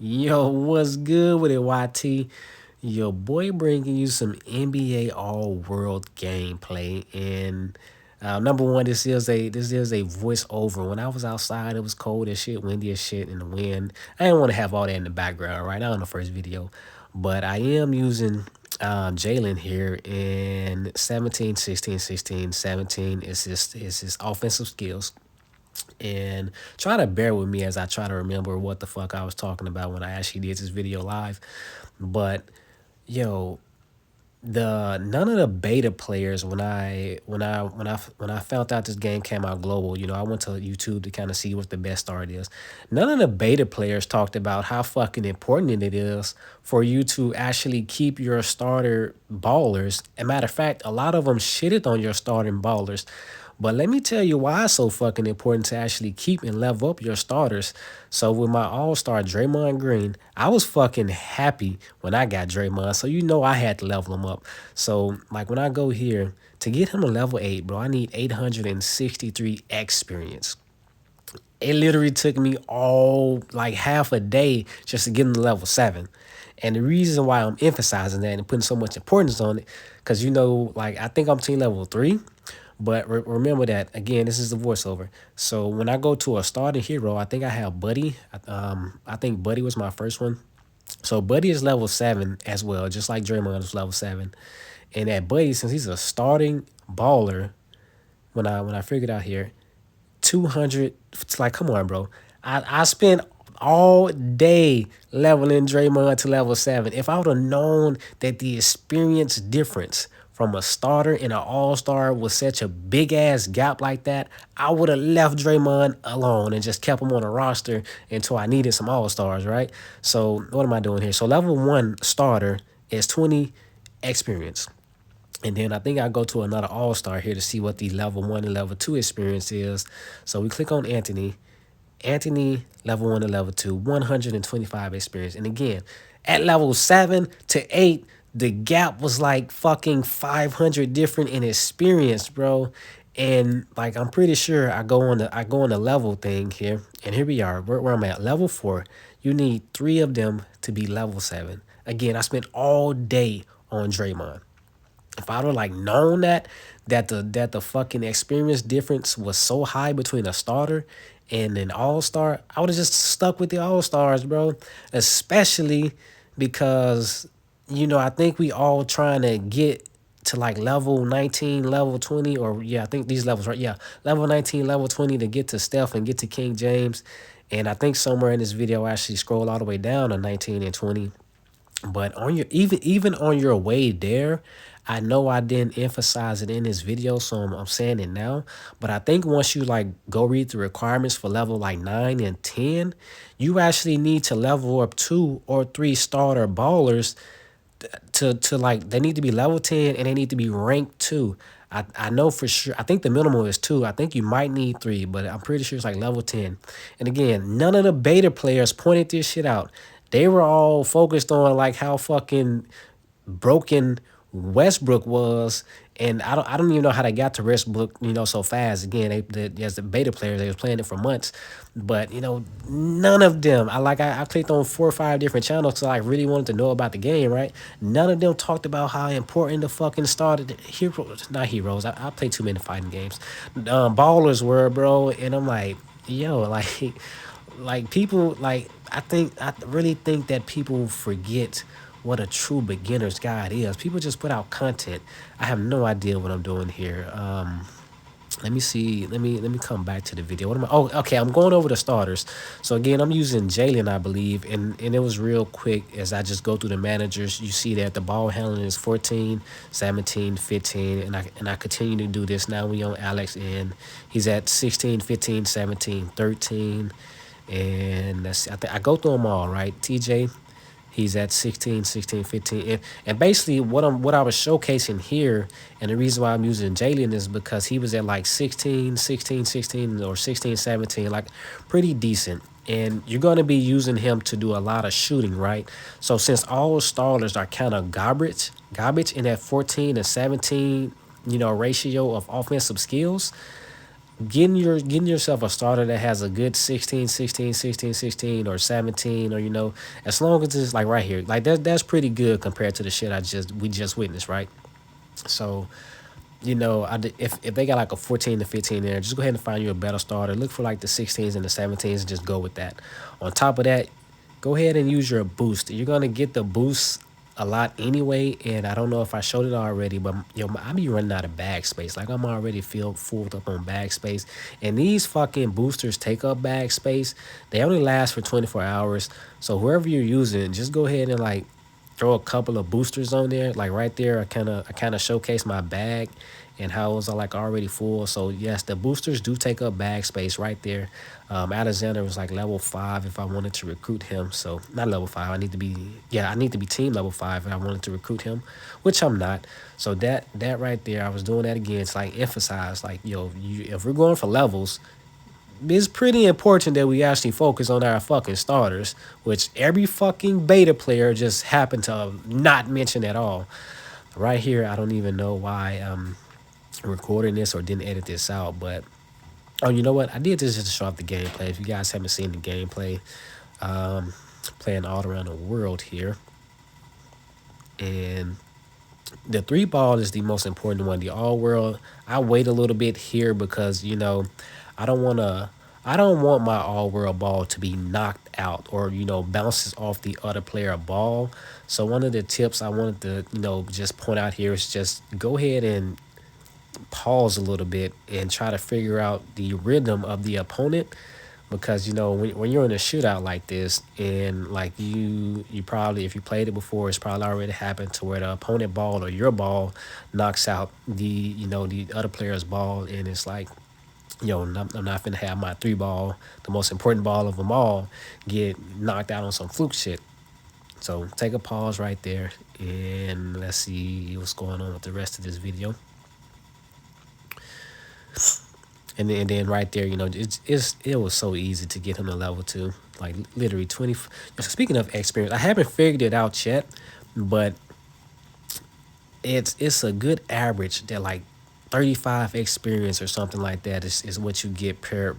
Yo, what's good with it, YT? Your boy bringing you some NBA All World gameplay, and number one, this is a voiceover. When I was outside, it was cold as shit, windy as shit, in the wind. I didn't want to have all that in the background, right? Not on the first video, but I am using Jalen here in 17, 16, 16, 17. It's his offensive skills, and try to bear with me as I try to remember what the fuck I was talking about when I actually did this video live. But yo, the none of the beta players when I found out this game came out global, I went to YouTube to kind of see what the best start is. None of the beta players talked about how fucking important it is for you to actually keep your starter ballers. And matter of fact, a lot of them shitted on your starting ballers. But let me tell you why it's so fucking important to actually keep and level up your starters. So with my all-star Draymond Green, I was fucking happy when I got Draymond. So I had to level him up. So like when I go here, to get him to level 8, bro, I need 863 experience. It literally took me all like half a day just to get him to level 7. And the reason why I'm emphasizing that and putting so much importance on it, because like I think I'm team level 3. But remember that again, this is the voiceover. So when I go to a starting hero, I think I have Buddy. I think Buddy was my first one. So Buddy is level 7 as well, just like Draymond is level 7. And that Buddy, since he's a starting baller, when I figured out here, 200. It's like, come on, bro. I spent all day leveling Draymond to level 7. If I would have known that the experience difference from a starter and an all-star was such a big ass gap like that, I would have left Draymond alone and just kept him on the roster until I needed some all-stars, right? So what am I doing here? So level 1 starter is 20 experience. And then I think I go to another all-star here to see what the level 1 and level 2 experience is. So we click on Anthony. Anthony, level 1 and level 2, 125 experience. And again, at level 7 to 8, the gap was like fucking 500 different in experience, bro. And like I'm pretty sure I go on the level thing here, and here we are. Where I'm at, level 4. You need 3 of them to be level 7. Again, I spent all day on Draymond. If I'd have like known that the fucking experience difference was so high between a starter and an all-star, I would have just stuck with the all-stars, bro. Especially because I think we all trying to get to like level 19, level 20, or yeah, I think these levels, right? Yeah, level 19, level 20 to get to Steph and get to King James. And I think somewhere in this video I actually scroll all the way down to 19 and 20. But on your even on your way there, I know I didn't emphasize it in this video, so I'm saying it now. But I think once you like go read the requirements for level like 9 and 10, you actually need to level up 2 or 3 starter ballers to like they need to be level 10 and they need to be ranked 2. I know for sure. I think the minimum is 2. I think you might need 3, but I'm pretty sure it's like level 10. And again, none of the beta players pointed this shit out. They were all focused on like how fucking broken Westbrook was, and I don't even know how they got to Westbrook, so fast. Again, as the beta players, they was playing it for months, but none of them. I clicked on 4 or 5 different channels because I really wanted to know about the game, right? None of them talked about how important the fucking started heroes, not heroes. I play too many fighting games. Ballers were, bro, and I'm like, yo, like people I really think that people forget what a true beginner's guide is. People just put out content. I have no idea what I'm doing here. Let me see. Let me come back to the video. What am I? Oh, okay. I'm going over the starters. So again, I'm using Jalen, I believe, and it was real quick as I just go through the managers. You see that the ball handling is 14, 17, 15, and I continue to do this. Now we on Alex, and he's at 16, 15, 17, 13, and I go through them all, right? TJ, he's at 16, 16, 15. And basically what I was showcasing here, and the reason why I'm using Jalen is because he was at like 16, 16, 16, or 16, 17, like pretty decent. And you're going to be using him to do a lot of shooting, right? So since all starters are kind of garbage in that 14 and 17, ratio of offensive skills, getting yourself a starter that has a good 16, 16, 16, 16, or 17, or as long as it's like right here, like that's pretty good compared to the shit we just witnessed, right? So if they got like a 14 to 15 there, just go ahead and find you a better starter. Look for like the 16s and the 17s and just go with that. On top of that, go ahead and use your boost. You're gonna get the boost a lot anyway, and I don't know if I showed it already, but I be running out of bag space. Like I'm already feel full up on bag space, and these fucking boosters take up bag space. They only last for 24 hours, so whoever you're using, just go ahead and like throw a couple of boosters on there. Like right there, I kind of showcase my bag and how it was like already full. So yes, the boosters do take up bag space right there. Alexander was like level 5 if I wanted to recruit him. So not level 5. I need to be team level 5 if I wanted to recruit him, which I'm not. So that right there, I was doing that again. It's like emphasize like if we're going for levels, it's pretty important that we actually focus on our fucking starters, which every fucking beta player just happened to not mention at all. Right here, I don't even know why I'm recording this or didn't edit this out, but oh, you know what? I did this just to show off the gameplay. If you guys haven't seen the gameplay, playing all around the world here, and the 3 ball is the most important one. The all world, I wait a little bit here because I don't want to. I don't want my all world ball to be knocked out or bounces off the other player ball. So one of the tips I wanted to just point out here is just go ahead and pause a little bit and try to figure out the rhythm of the opponent, because when you're in a shootout like this, and like you probably, if you played it before, it's probably already happened to where the opponent ball or your ball knocks out the other player's ball, and it's like I'm not gonna have my 3 ball, the most important ball of them all, get knocked out on some fluke shit. So take a pause right there, and let's see what's going on with the rest of this video. And then right there, it was so easy to get him to level 2. Like literally 20. Speaking of experience, I haven't figured it out yet, but it's a good average that like 35 experience or something like that is what you get per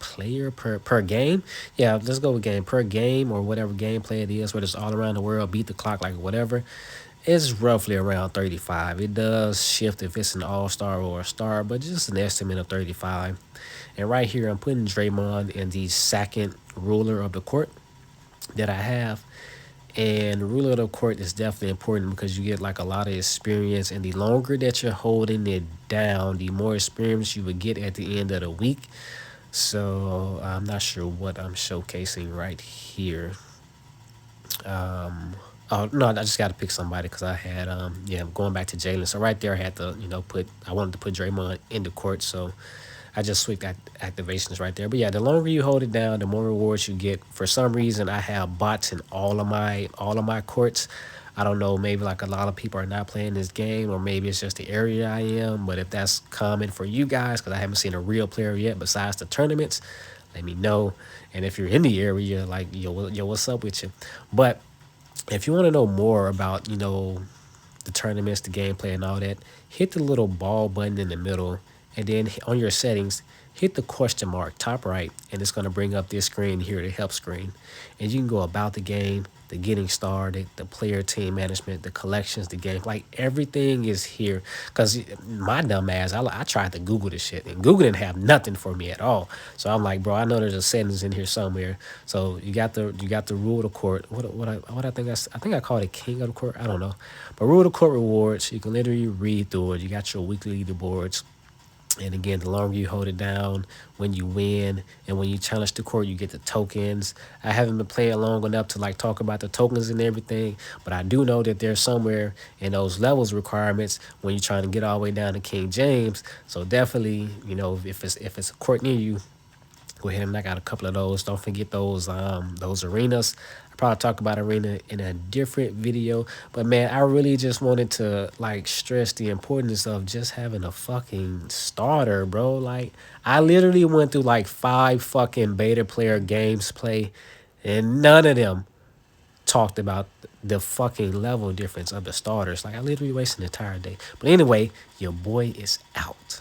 player per game. Yeah, let's go with game per game or whatever gameplay it is, whether it's all around the world, beat the clock, like whatever. It's roughly around 35. It does shift if it's an all-star or a star, but just an estimate of 35. And right here, I'm putting Draymond in the second ruler of the court that I have. And the ruler of the court is definitely important because you get like a lot of experience. And the longer that you're holding it down, the more experience you would get at the end of the week. So I'm not sure what I'm showcasing right here. Oh no, I just got to pick somebody because I had going back to Jalen. So right there, I had to I wanted to put Draymond in the court, so I just switched activations right there. But yeah, the longer you hold it down, the more rewards you get. For some reason, I have bots in all of my courts. I don't know, maybe like a lot of people are not playing this game, or maybe it's just the area I am. But if that's common for you guys, because I haven't seen a real player yet besides the tournaments, let me know. And if you're in the area, like yo, what's up with you? But if you want to know more about, the tournaments, the gameplay, and all that, hit the little ball button in the middle, and then on your settings, hit the question mark top right, and it's going to bring up this screen here, the help screen. And you can go about the game, the getting started, the player team management, the collections, the game, like everything is here. Because my dumb ass, I tried to Google this shit, and Google didn't have nothing for me at all. So I'm like, bro, I know there's a settings in here somewhere. So you got the rule of the court. What I think I think I called it king of the court. I don't know, but rule of the court rewards. You can literally read through it. You got your weekly leaderboards. And again, the longer you hold it down, when you win and when you challenge the court, you get the tokens. I haven't been playing long enough to like talk about the tokens and everything, but I do know that there's somewhere in those levels requirements when you're trying to get all the way down to King James. So definitely, if it's a court near you, go ahead and knock out a couple of those. Don't forget those arenas. I probably talk about arena in a different video, but man, I really just wanted to like stress the importance of just having a fucking starter, bro. Like I literally went through like 5 fucking beta player games play, and none of them talked about the fucking level difference of the starters. Like I literally wasted an entire day. But anyway, your boy is out.